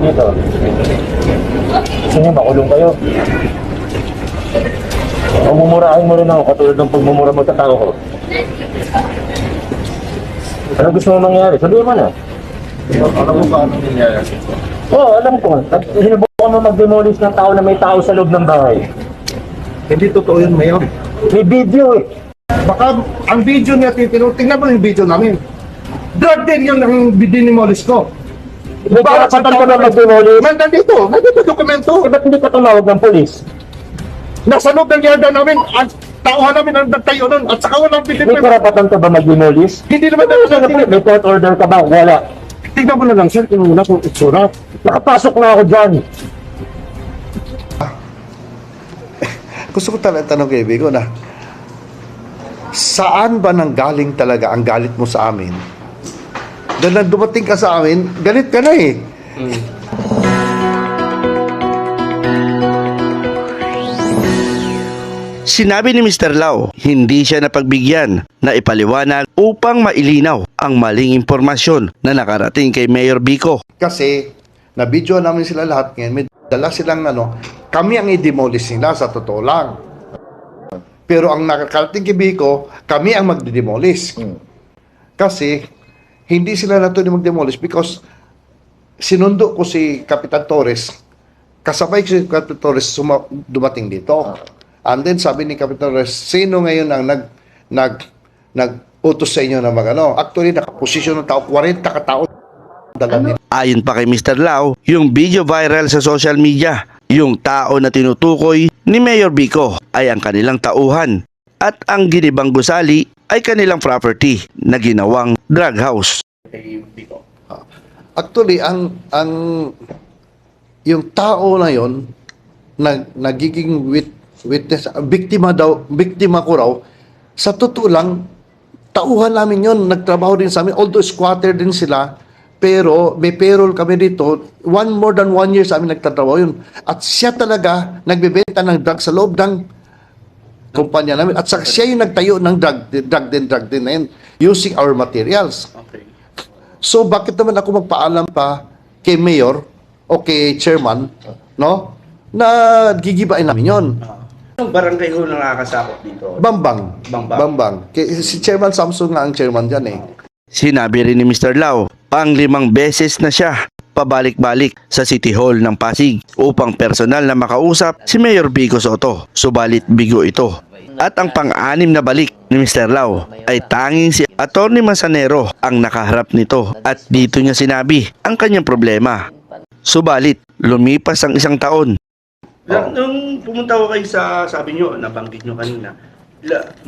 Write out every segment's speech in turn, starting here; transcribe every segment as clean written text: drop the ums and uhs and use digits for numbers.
dito. Gusto niyo makulong kayo. O mumurahin mo rin ako katulad ng pagmumura mo sa tao ko. Ano gusto mo mangyari? Sabihin mo na. Alam mo ba ano nangyayari? Oo, alam ko. Hinubukan mo mag-demolish ng tao na may tao sa loob ng bahay. Hindi totoo yun, Mayor. May video eh. Baka ang video niya tingnan mo yung video namin. Drug din yung dinimolish ko. May karapatan ka ba mag-demolish? Nandito dokumento. Eh, ba't hindi ka tumawag ng polis? Nasa loob ng yarda namin, ang tauhan namin ang nagtayo nun, at saka walang May Pilipino. karapatan ka ba mag-demolish? Hindi naman tayo May court order ka ba? Wala. tingnan mo na lang, sir, tingnan mo na kung itsura. Nakapasok na ako dyan. Gusto ko talaga tanong kay Bigo na, saan ba nanggaling talaga ang galit mo sa amin? Dahil nang dumating ka sa amin, galit ka na eh. Sinabi ni Mr. Lau, hindi siya napagbigyan na ipaliwanag upang mailinaw ang maling impormasyon na nakarating kay Mayor Vico. Kasi, na-video namin sila lahat ngayon, may dala silang kami ang i-demolish nila sa totoo lang. Pero ang nakakarating kay Vico, kami ang magdi-demolish. Kasi, hindi sila natuloy mag-demolish because sinundo ko si Kapitan Torres, kasabay ko si Kapitan Torres dumating dito. And then sabi ni Kapitan Torres, sino ngayon ang nag-utos sa inyo na mag-ano? Actually, nakaposisyon ng tao, 40 katao dala nila. Ayon pa kay Mr. Lau, yung video viral sa social media, yung tao na tinutukoy ni Mayor Vico ay ang kanilang tauhan at ang ginibang gusali ay kanilang property na ginawang drug house. Actually, yung tao na yon nagiging witness, biktima ko raw, sa totoo lang, tauhan namin yon, nagtrabaho din sa amin, although squatter din sila, pero may payroll kami dito, more than 1 year sa amin nagtatrabaho yun. At siya talaga nagbebenta ng drug sa loob ng kumpanya namin. At siya yung nagtayo ng drug din na yun, using our materials. Okay. So, bakit naman ako magpaalam pa kay Mayor o kay Chairman, no? Na gigibain namin yon. Anong barangay ho nakakasakop dito? Bambang. Si Chairman Samson nga ang chairman dyan eh. Sinabi rin ni Mr. Lau, pang-5 beses na siya pabalik-balik sa City Hall ng Pasig upang personal na makausap si Mayor Vico Soto. Subalit bigo ito. At ang pang-6 na balik ni Mr. Lau ay tanging si Atty. Manzanero ang nakaharap nito at dito niya sinabi ang kanyang problema. Subalit, lumipas ang 1 taon. Nung pumunta ko kayo sa, sabi nyo, nabanggit nyo kanina,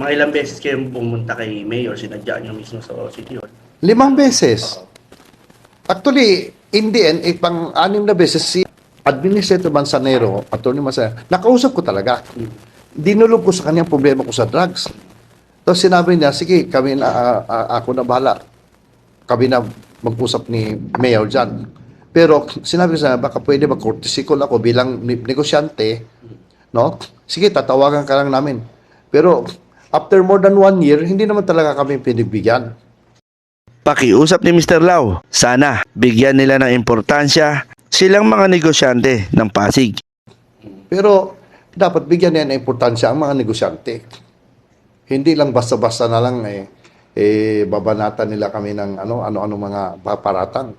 mga ilang beses kayo pumunta kay Mayor, sinadya nyo mismo sa City Hall. 5 beses. Actually, in the end, pang-6 na beses si Administrator Manzanero, Atty. Manzanero, nakausap ko talaga. Dinulog ko sa kanyang problema ko sa drugs. Tapos sinabi niya, sige, ako na bahala. Kami na mag-usap ni Mayor dyan. Pero sinabi ko sa baka pwede mag-courtesy call ako bilang negosyante, no? Sige, tatawagan ka lang namin. Pero after more than 1 year, hindi naman talaga kami pinagbigyan. Pakiusap ni Mr. Lau, sana bigyan nila ng importansya silang mga negosyante ng Pasig. Pero dapat bigyan niya ng importansya ang mga negosyante. Hindi lang basta-basta na lang babanatan nila kami ng ano-ano mga paparatang.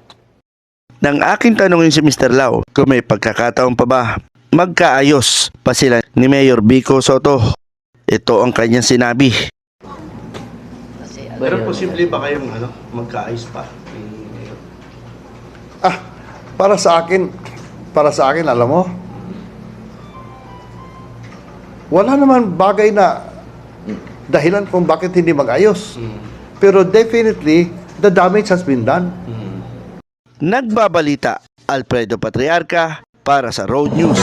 Nang aking tanungin si Mr. Lau kung may pagkakataon pa ba magkaayos pa sila ni Mayor Vico Soto, ito ang kanyang sinabi. Pero posible ba kayong magkaayos pa? Para sa akin, alam mo, wala naman bagay na dahilan kung bakit hindi mag-ayos. Pero definitely, the damage has been done. Nagbabalita, Alfredo Patriarca para sa Road News.